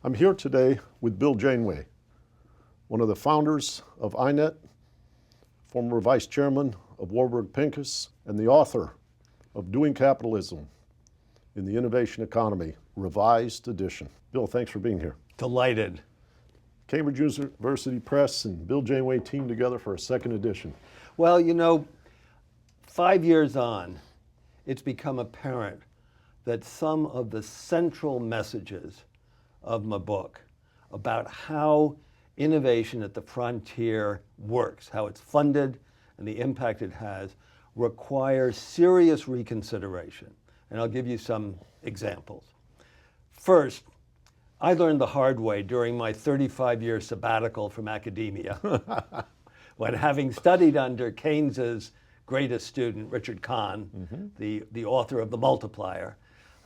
I'm here today with Bill Janeway, one of the founders of INET, former vice chairman of Warburg Pincus, and the author of Doing Capitalism in the Innovation Economy, revised edition. Bill, thanks for being here. Delighted. Cambridge University Press and Bill Janeway teamed together for a second edition. Well, you know, 5 years on, it's become apparent that some of the central messages of my book about how innovation at the frontier works, how it's funded, and the impact it has, requires serious reconsideration. And I'll give you some examples. First, I learned the hard way during my 35-year sabbatical from academia, when having studied under Keynes's greatest student, Richard Kahn, the author of The Multiplier,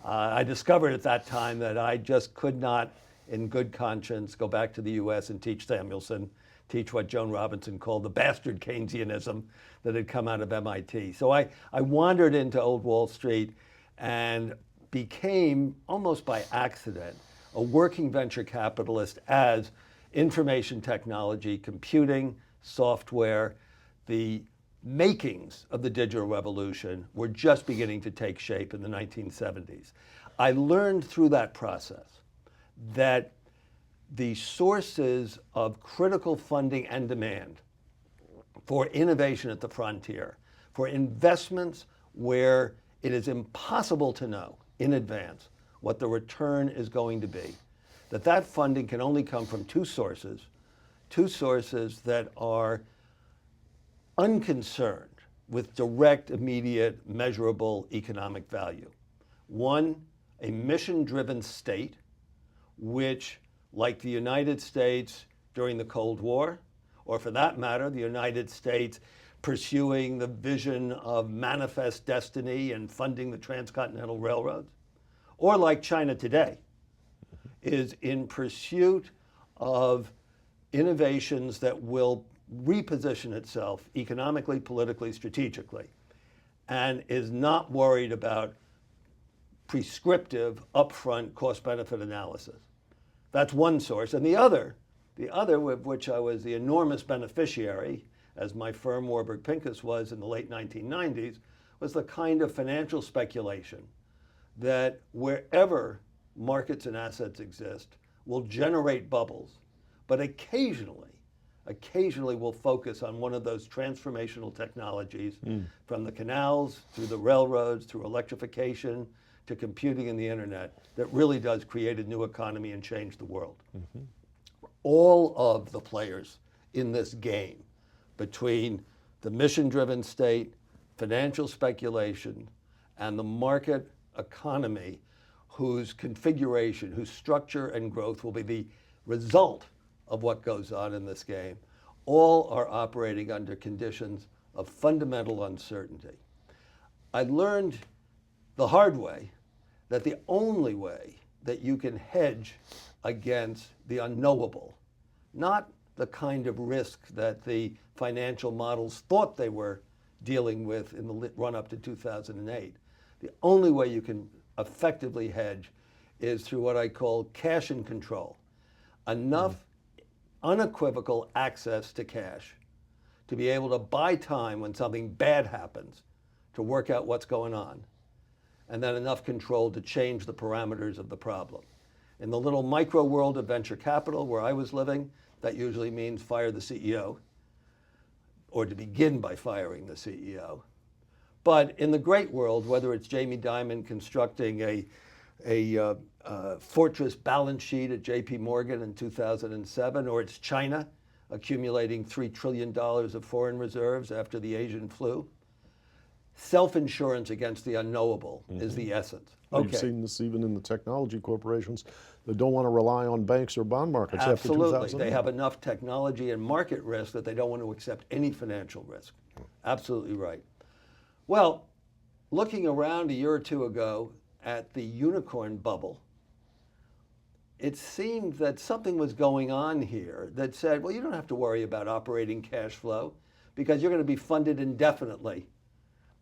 I discovered at that time that I just could not, in good conscience, go back to the US and teach Samuelson, teach what Joan Robinson called the bastard Keynesianism that had come out of MIT. So I wandered into Old Wall Street and became, almost by accident, a working venture capitalist as information technology, computing, software, the makings of the digital revolution were just beginning to take shape in the 1970s. I learned through that process that the sources of critical funding and demand for innovation at the frontier, for investments where it is impossible to know in advance what the return is going to be, that funding can only come from two sources that are unconcerned with direct, immediate, measurable economic value. One, a mission-driven state, which, like the United States during the Cold War, or for that matter, the United States pursuing the vision of manifest destiny and funding the transcontinental railroads, or like China today, is in pursuit of innovations that will reposition itself economically, politically, strategically, and is not worried about prescriptive, upfront cost-benefit analysis. That's one source. And the other of which I was the enormous beneficiary, as my firm Warburg Pincus was in the late 1990s, was the kind of financial speculation that wherever markets and assets exist will generate bubbles, but occasionally will focus on one of those transformational technologies from the canals, through the railroads, through electrification, to computing and the internet that really does create a new economy and change the world. All of the players in this game between the mission-driven state, financial speculation, and the market economy whose configuration, whose structure and growth will be the result of what goes on in this game, all are operating under conditions of fundamental uncertainty. I learned the hard way that the only way that you can hedge against the unknowable, not the kind of risk that the financial models thought they were dealing with in the run-up to 2008. The only way you can effectively hedge is through what I call cash and control. Enough unequivocal access to cash to be able to buy time when something bad happens to work out what's going on, and then enough control to change the parameters of the problem. In the little micro world of venture capital where I was living, that usually means fire the CEO, or to begin by firing the CEO. But in the great world, whether it's Jamie Dimon constructing a fortress balance sheet at JP Morgan in 2007, or it's China accumulating $3 trillion of foreign reserves after the Asian flu, self-insurance against the unknowable is the essence. You've seen this even in the technology corporations that don't want to rely on banks or bond markets after 2008. Absolutely. They have enough technology and market risk that they don't want to accept any financial risk. Absolutely right. Well, looking around a year or two ago at the unicorn bubble, it seemed that something was going on here that said, well, you don't have to worry about operating cash flow because you're going to be funded indefinitely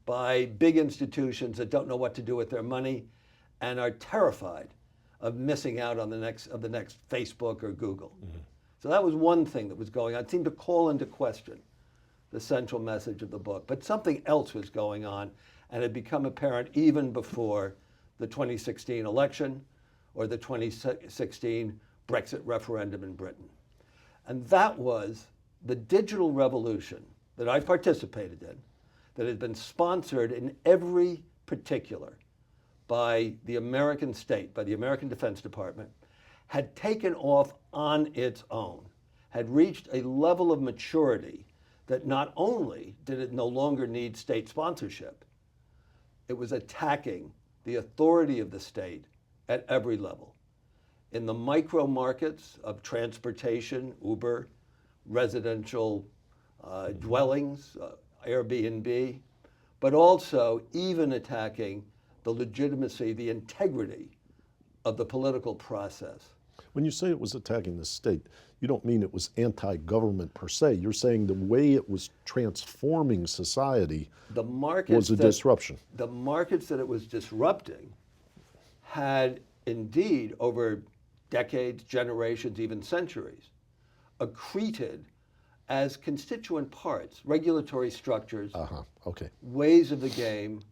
by big institutions that don't know what to do with their money and are terrified of missing out on the next Facebook or Google. So that was one thing that was going on. It seemed to call into question the central message of the book. But something else was going on, and it had become apparent even before the 2016 election or the 2016 Brexit referendum in Britain. And that was the digital revolution that I participated in, that had been sponsored in every particular by the American state, by the American Defense Department, had taken off on its own, had reached a level of maturity that not only did it no longer need state sponsorship, it was attacking the authority of the state at every level. In the micro markets of transportation, Uber, residential dwellings, Airbnb, but also even attacking the legitimacy, the integrity of the political process. When you say it was attacking the state, you don't mean it was anti-government per se. You're saying the way it was transforming society was a disruption. The markets that it was disrupting had indeed, over decades, generations, even centuries, accreted as constituent parts, regulatory structures, ways of the game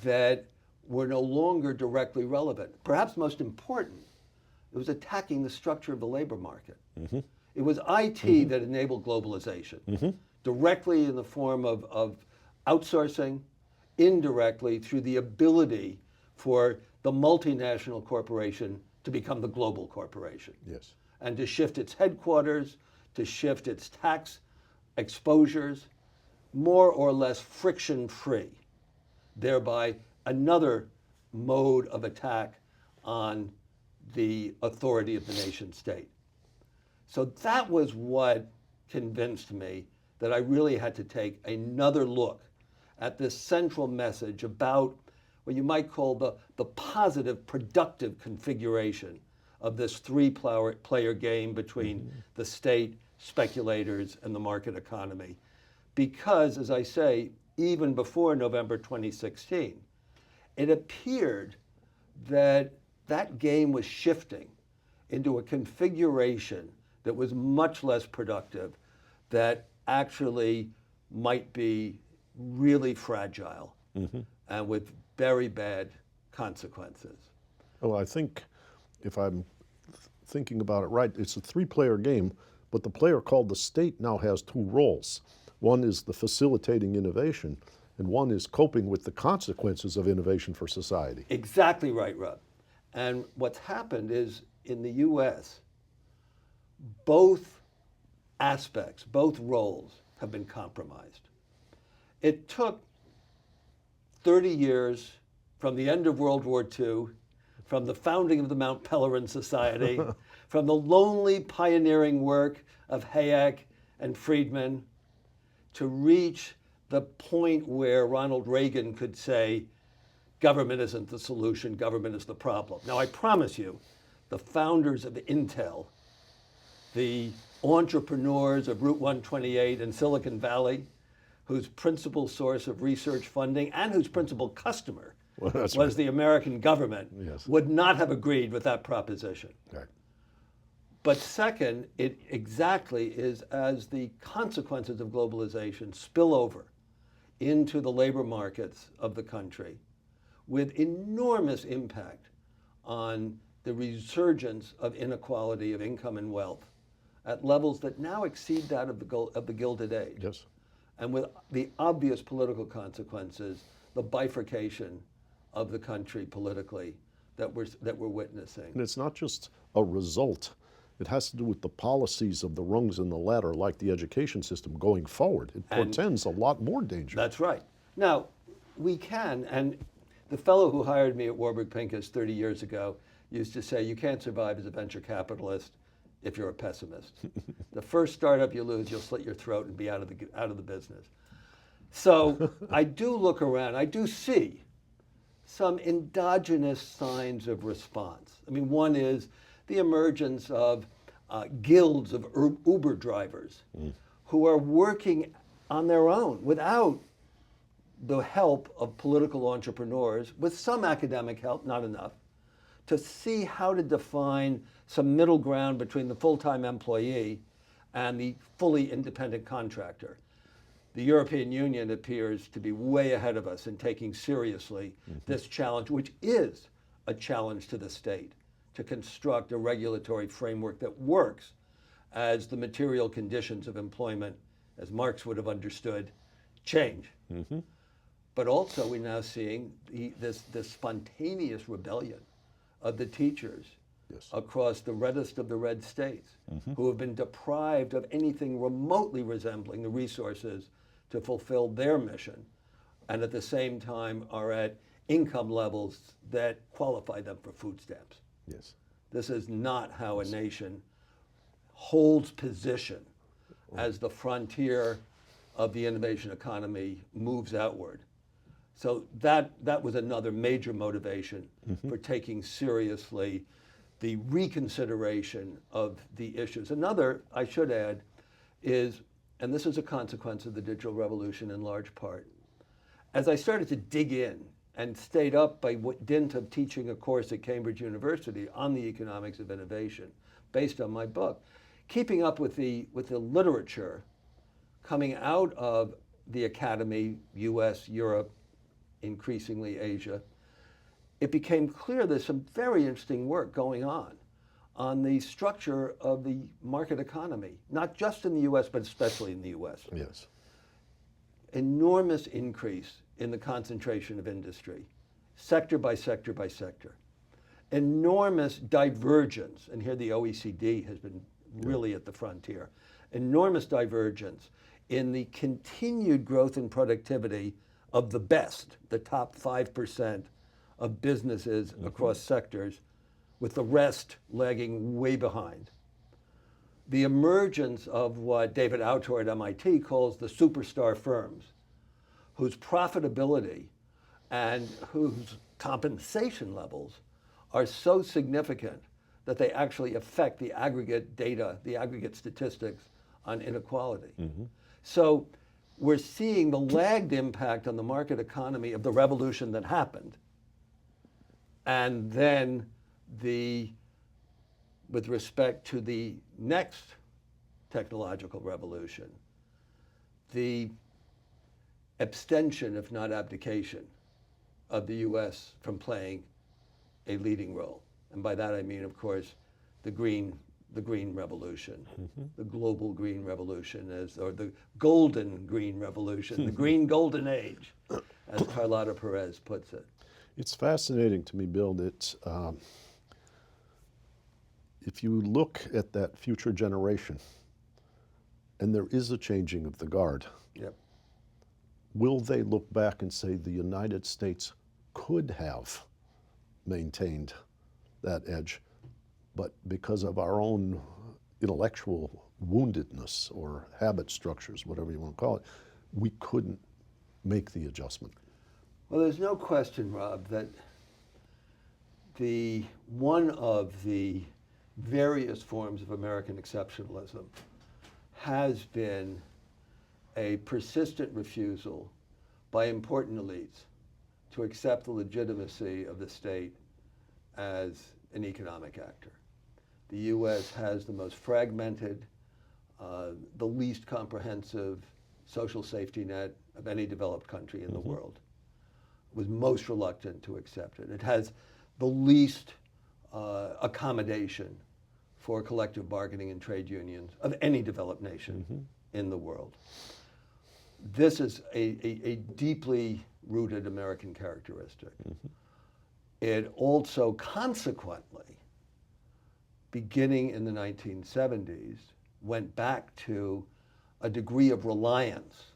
that were no longer directly relevant. Perhaps most important, it was attacking the structure of the labor market. It was IT that enabled globalization, directly in the form of outsourcing, indirectly through the ability for the multinational corporation to become the global corporation. Yes. And to shift its headquarters, to shift its tax exposures, more or less friction-free, thereby another mode of attack on the authority of the nation state. So that was what convinced me that I really had to take another look at this central message about what you might call the positive, productive configuration of this three-player game between the state, speculators, and the market economy. Because, as I say, even before November 2016, it appeared that that game was shifting into a configuration that was much less productive, that actually might be really fragile and with very bad consequences. Well, I think, if I'm thinking about it right, it's a three-player game, but the player called the state now has two roles. One is the facilitating innovation, and one is coping with the consequences of innovation for society. Exactly right, Rob. And what's happened is, in the US, both aspects, both roles have been compromised. It took 30 years from the end of World War II, from the founding of the Mount Pelerin Society, from the lonely pioneering work of Hayek and Friedman, to reach the point where Ronald Reagan could say, government isn't the solution, government is the problem. Now, I promise you, the founders of Intel, the entrepreneurs of Route 128 in Silicon Valley, whose principal source of research funding and whose principal customer was the American government, would not have agreed with that proposition. Right. But second, it exactly is as the consequences of globalization spill over into the labor markets of the country, with enormous impact on the resurgence of inequality of income and wealth at levels that now exceed that of the Gilded Age. Yes. And with the obvious political consequences, the bifurcation of the country politically that we're witnessing. And it's not just a result. It has to do with the policies of the rungs in the ladder, like the education system going forward. It portends a lot more danger. That's right. Now, we can, and the fellow who hired me at Warburg Pincus 30 years ago used to say, you can't survive as a venture capitalist if you're a pessimist. The first startup you lose, you'll slit your throat and be out of the business. So I do look around, I do see some endogenous signs of response. I mean, one is the emergence of guilds of Uber drivers who are working on their own without the help of political entrepreneurs, with some academic help, not enough, to see how to define some middle ground between the full-time employee and the fully independent contractor. The European Union appears to be way ahead of us in taking seriously this challenge, which is a challenge to the state, to construct a regulatory framework that works as the material conditions of employment, as Marx would have understood, change. But also we're now seeing this spontaneous rebellion of the teachers across the reddest of the red states who have been deprived of anything remotely resembling the resources to fulfill their mission, and at the same time are at income levels that qualify them for food stamps. Yes. This is not how a nation holds position as the frontier of the innovation economy moves outward. So that was another major motivation for taking seriously the reconsideration of the issues. Another, I should add, is, and this is a consequence of the digital revolution in large part, as I started to dig in and stayed up by dint of teaching a course at Cambridge University on the economics of innovation based on my book, keeping up with the literature coming out of the academy, US, Europe, increasingly Asia, it became clear there's some very interesting work going on the structure of the market economy, not just in the US, but especially in the US. Yes. Enormous increase in the concentration of industry, sector by sector by sector. Enormous divergence, and here the OECD has been really at the frontier, enormous divergence in the continued growth in productivity of the best, the top 5% of businesses across sectors, with the rest lagging way behind. The emergence of what David Autor at MIT calls the superstar firms, whose profitability and whose compensation levels are so significant that they actually affect the aggregate data, the aggregate statistics on inequality. So we're seeing the lagged impact on the market economy of the revolution that happened, and then with respect to the next technological revolution, the abstention, if not abdication, of the US from playing a leading role. And by that I mean, of course, the green revolution, the global green revolution, or the golden green revolution, the green golden age, as Carlota Perez puts it. It's fascinating to me, Bill, that if you look at that future generation, and there is a changing of the guard, will they look back and say the United States could have maintained that edge, but because of our own intellectual woundedness or habit structures, whatever you want to call it, we couldn't make the adjustment? Well, there's no question, Rob, that one of the various forms of American exceptionalism has been a persistent refusal by important elites to accept the legitimacy of the state as an economic actor. The US has the most fragmented, the least comprehensive social safety net of any developed country in the world. Was most reluctant to accept it. It has the least accommodation for collective bargaining and trade unions of any developed nation in the world. This is a deeply rooted American characteristic. It also consequently, beginning in the 1970s, went back to a degree of reliance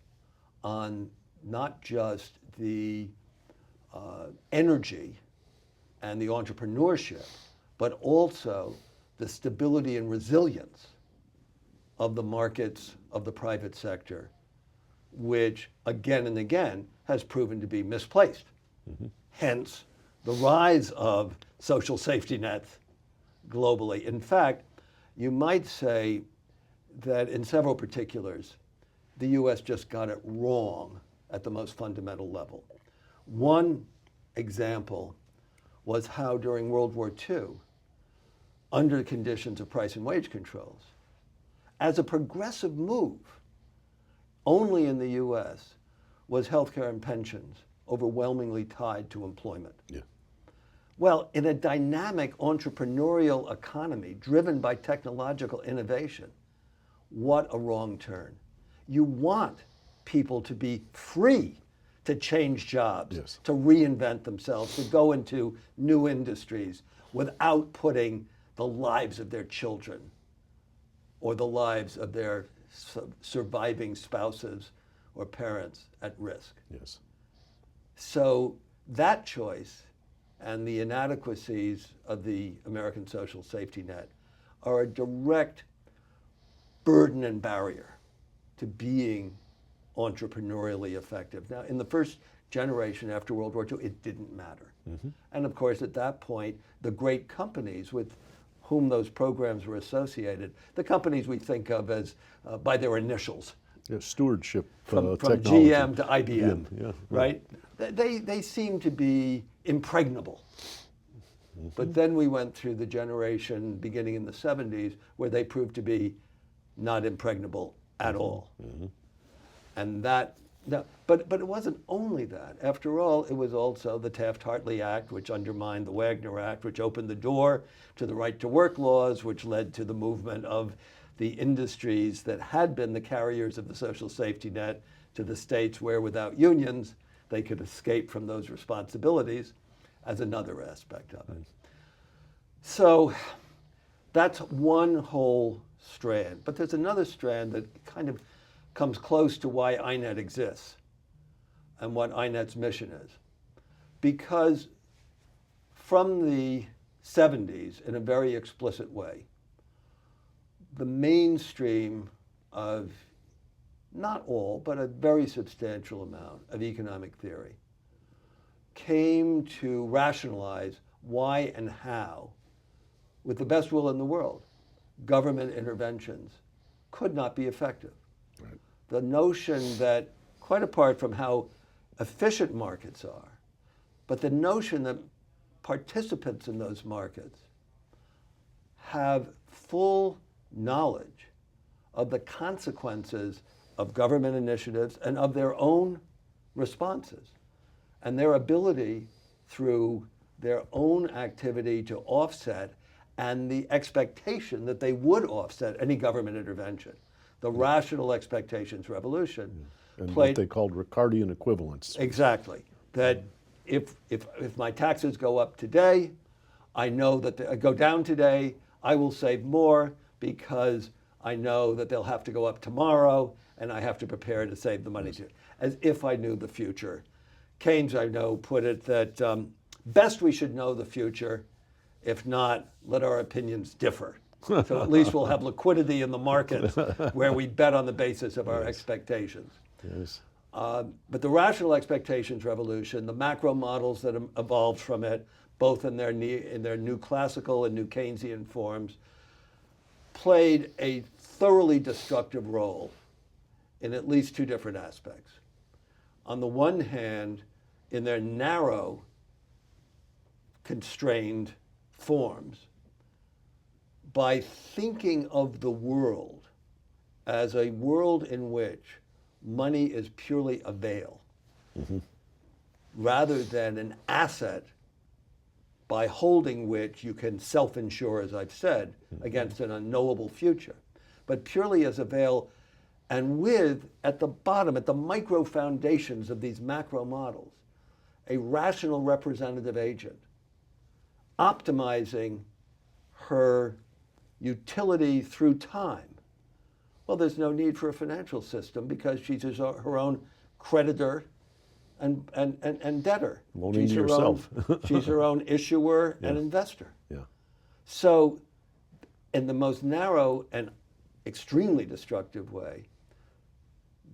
on not just the energy and the entrepreneurship, but also the stability and resilience of the markets of the private sector, which again and again has proven to be misplaced. Hence, the rise of social safety nets globally. In fact, you might say that in several particulars, the US just got it wrong at the most fundamental level. One example was how during World War II, under conditions of price and wage controls, as a progressive move, only in the US was healthcare and pensions overwhelmingly tied to employment. Yeah. Well, in a dynamic entrepreneurial economy driven by technological innovation, what a wrong turn. You want people to be free to change jobs, Yes. to reinvent themselves, to go into new industries without putting the lives of their children or the lives of their surviving spouses or parents at risk. Yes. So that choice and the inadequacies of the American social safety net are a direct burden and barrier to being entrepreneurially effective. Now, in the first generation after World War II, it didn't matter. And of course, at that point, the great companies with whom those programs were associated, the companies we think of as by their initials, Yeah, stewardship from technology. GM to IBM, Yeah. right? They seem to be impregnable. But then we went through the generation beginning in the 70s where they proved to be not impregnable at all. And that, no, but it wasn't only that. After all, it was also the Taft-Hartley Act, which undermined the Wagner Act, which opened the door to the right to work laws, which led to the movement of the industries that had been the carriers of the social safety net to the states where without unions, they could escape from those responsibilities as another aspect of it. So that's one whole strand. But there's another strand that kind of comes close to why INET exists and what INET's mission is. Because from the 70s, in a very explicit way, the mainstream of not all, but a very substantial amount of economic theory came to rationalize why and how, with the best will in the world, government interventions could not be effective. Right. The notion that, quite apart from how efficient markets are, but the notion that participants in those markets have full knowledge of the consequences of government initiatives and of their own responses, and their ability through their own activity to offset and the expectation that they would offset any government intervention. The rational expectations revolution And played what they called Ricardian equivalence. exactly that if my taxes go up today, I know that they go down today, I will save more because I know that they'll have to go up tomorrow and I have to prepare to save the money, as if I knew the future. Keynes, I know, put it that best we should know the future, if not, let our opinions differ. So at least we'll have liquidity in the markets where we bet on the basis of our expectations. Yes. But the rational expectations revolution, the macro models that evolved from it, both in their new classical and new Keynesian forms, played a thoroughly destructive role in at least two different aspects. On the one hand, in their narrow, constrained forms, by thinking of the world as a world in which money is purely a veil, rather than an asset by holding which you can self-insure, as I've said, against an unknowable future, but purely as a veil, and with, at the bottom, at the micro foundations of these macro models, a rational representative agent optimizing her utility through time. Well, there's no need for a financial system because she's her own creditor and debtor. Loaning She's to her yourself. She's her own issuer and investor. Yeah. So in the most narrow and extremely destructive way,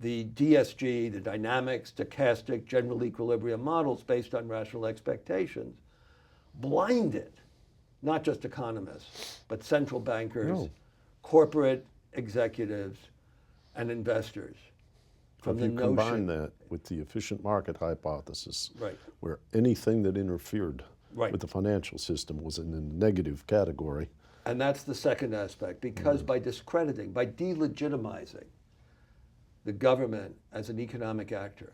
the DSG, the dynamic, stochastic, general equilibrium models based on rational expectations blinded not just economists, but central bankers, corporate executives, and investors. From If the you notion, combine that with the efficient market hypothesis, right, where anything that interfered Right. with the financial system was in the negative category. And that's the second aspect, because by discrediting, by delegitimizing the government as an economic actor,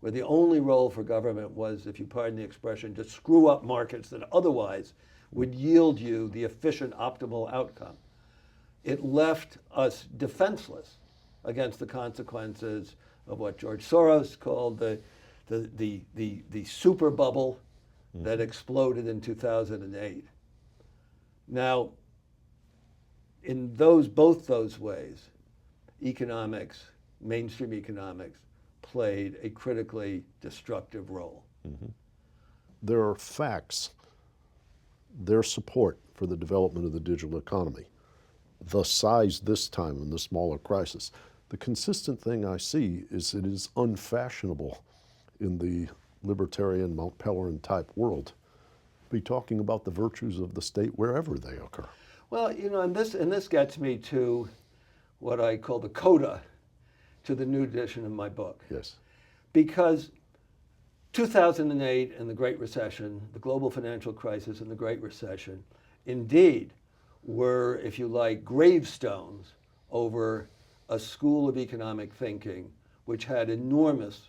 where the only role for government was, if you pardon the expression, to screw up markets that otherwise would yield you the efficient, optimal outcome, it left us defenseless against the consequences of what George Soros called the super bubble that exploded in 2008. Now, in both those ways, economics, mainstream economics, played a critically destructive role. There are facts, their support for the development of the digital economy, the size this time in the smaller crisis. The consistent thing I see is it is unfashionable in the libertarian Mount Pelerin type world to be talking about the virtues of the state wherever they occur. Well, and this gets me to what I call the Coda to the new edition of my book. Yes. Because 2008 and the Great Recession, the global financial crisis and the Great Recession, indeed were, if you like, gravestones over a school of economic thinking which had enormous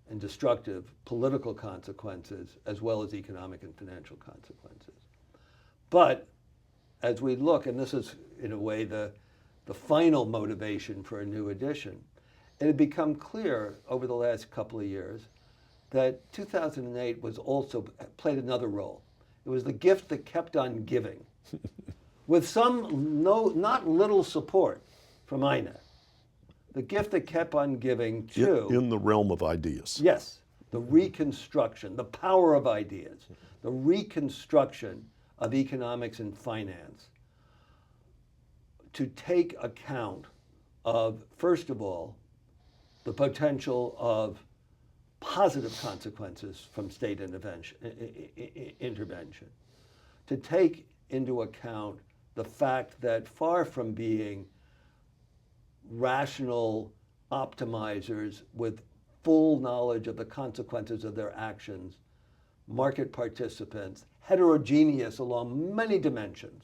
and destructive political consequences as well as economic and financial consequences. But as we look, and this is in a way the final motivation for a new edition, it had become clear over the last couple of years that 2008 was also played another role. It was the gift that kept on giving, with some not little support from INET. The gift that kept on giving to In the realm of ideas. Yes, the reconstruction, the power of ideas, the reconstruction of economics and finance to take account of, first of all, the potential of positive consequences from state intervention, to take into account the fact that far from being rational optimizers with full knowledge of the consequences of their actions, market participants, heterogeneous along many dimensions,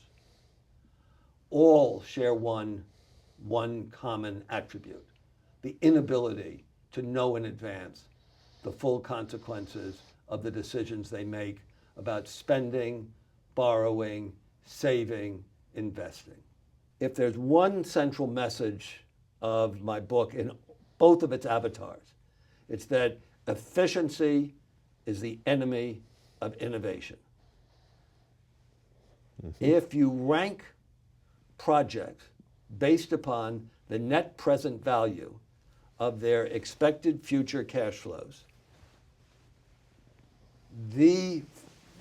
all share one common attribute: the inability to know in advance the full consequences of the decisions they make about spending, borrowing, saving, investing. If there's one central message of my book in both of its avatars, it's that efficiency is the enemy of innovation. If you rank projects based upon the net present value of their expected future cash flows,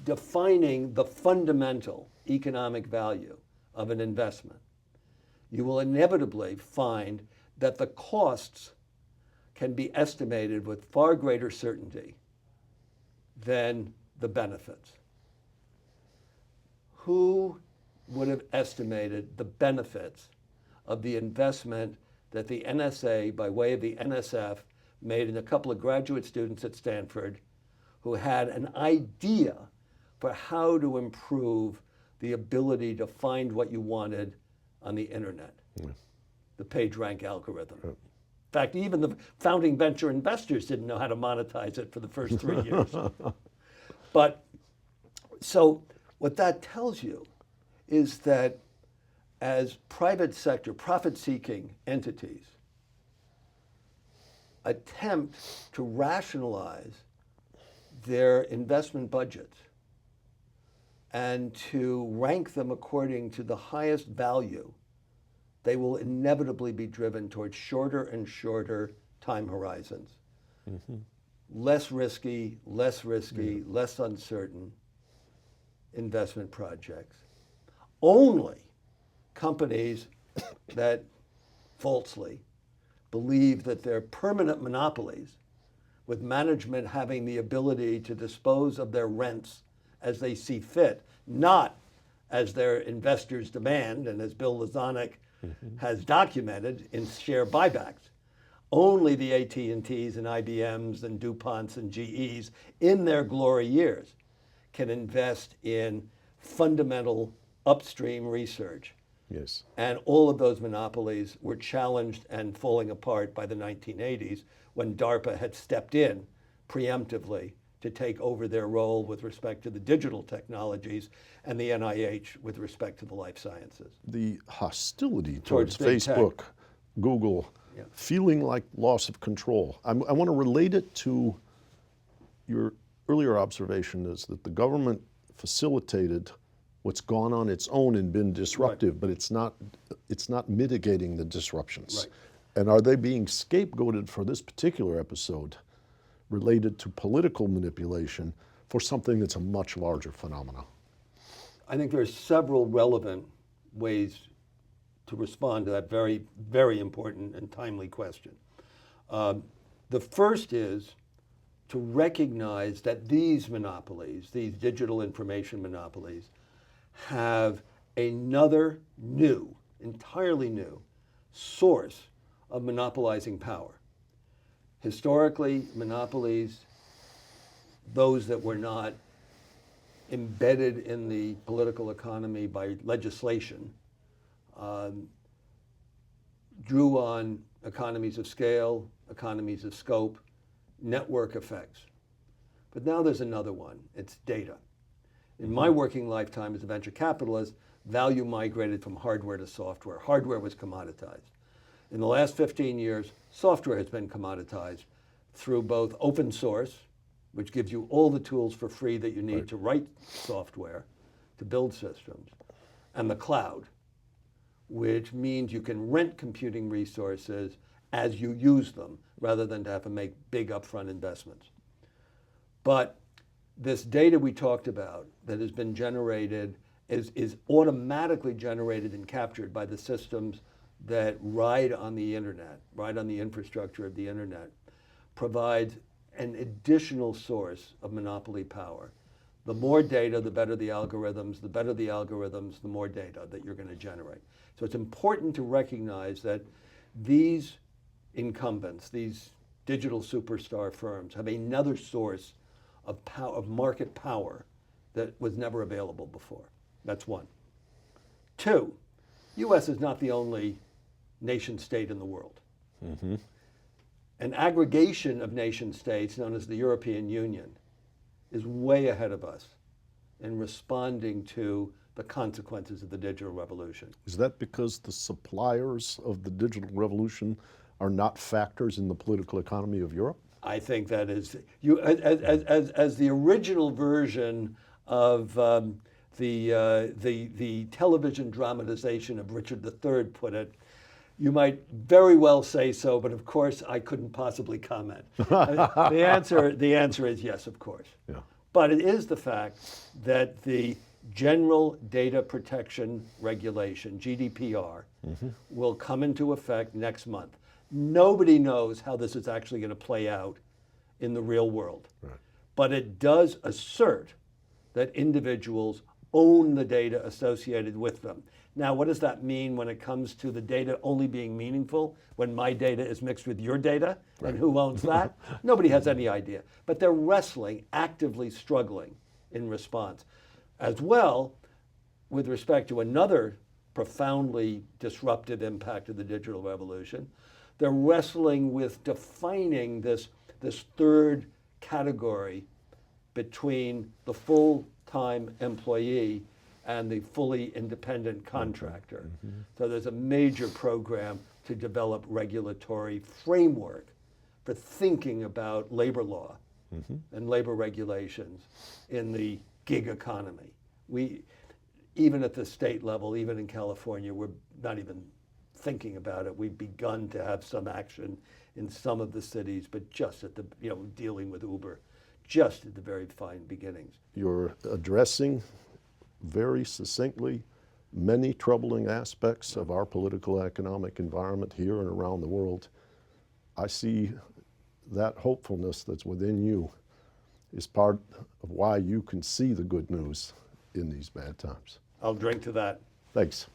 defining the fundamental economic value of an investment, you will inevitably find that the costs can be estimated with far greater certainty than the benefits. Who would have estimated the benefits of the investment that the NSA, by way of the NSF, made in a couple of graduate students at Stanford who had an idea for how to improve the ability to find what you wanted on the internet? The PageRank algorithm. In fact, even the founding venture investors didn't know how to monetize it for the first 3 years. But so what that tells you is that as private sector, profit-seeking entities attempt to rationalize their investment budgets and to rank them according to the highest value, they will inevitably be driven towards shorter and shorter time horizons. Less risky, less uncertain investment projects. Only companies that falsely believe that they're permanent monopolies, with management having the ability to dispose of their rents as they see fit, not as their investors demand, and as Bill Lazonic has documented in share buybacks. Only the AT&Ts and IBMs and DuPonts and GEs in their glory years can invest in fundamental upstream research. Yes. And all of those monopolies were challenged and falling apart by the 1980s when DARPA had stepped in preemptively to take over their role with respect to the digital technologies and the NIH with respect to the life sciences. The hostility Towards towards big tech. Facebook, Google, Yeah. feeling like loss of control. I want to relate it to your earlier observation is that the government facilitated what's gone on its own and been disruptive, but it's not mitigating the disruptions. Right. And are they being scapegoated for this particular episode related to political manipulation for something that's a much larger phenomenon? I think there's several relevant ways to respond to that very, very important and timely question. The first is to recognize that these monopolies, these digital information monopolies, have another new, entirely new source of monopolizing power. Historically, monopolies, those that were not embedded in the political economy by legislation, drew on economies of scale, economies of scope, network effects. But now there's another one, it's data. In my working lifetime as a venture capitalist, value migrated from hardware to software. Hardware was commoditized. In the last 15 years, software has been commoditized through both open source, which gives you all the tools for free that you need to write software, to build systems, and the cloud, which means you can rent computing resources as you use them, rather than to have to make big upfront investments. But this data we talked about that has been generated is automatically generated and captured by the systems that ride on the internet, ride on the infrastructure of the internet, provides an additional source of monopoly power. The more data, the better the algorithms. The better the algorithms, the more data that you're going to generate. So it's important to recognize that these incumbents, these digital superstar firms, have another source of power, of market power that was never available before. That's one. Two, U.S. is not the only nation state in the world. Mm-hmm. An aggregation of nation states known as the European Union is way ahead of us in responding to the consequences of the digital revolution. Is that because the suppliers of the digital revolution are not factors in the political economy of Europe? I think that is, as the original version of the television dramatization of Richard III put it, you might very well say so, but of course I couldn't possibly comment. The answer is yes, of course. Yeah. But it is the fact that the General Data Protection Regulation, GDPR, will come into effect next month. Nobody knows how this is actually going to play out in the real world. Right. But it does assert that individuals own the data associated with them. Now, what does that mean when it comes to the data only being meaningful when my data is mixed with your data? Right. And who owns that? Nobody has any idea. But they're wrestling, actively struggling in response. As well, with respect to another profoundly disruptive impact of the digital revolution, they're wrestling with defining this third category between the full-time employee and the fully independent contractor. Mm-hmm. So there's a major program to develop regulatory framework for thinking about labor law and labor regulations in the gig economy. We, even at the state level, even in California, we're not even thinking about it. We've begun to have some action in some of the cities, but just at the, dealing with Uber, just at the very fine beginnings. You're addressing very succinctly many troubling aspects of our political economic environment here and around the world. I see that hopefulness that's within you is part of why you can see the good news in these bad times. I'll drink to that. Thanks.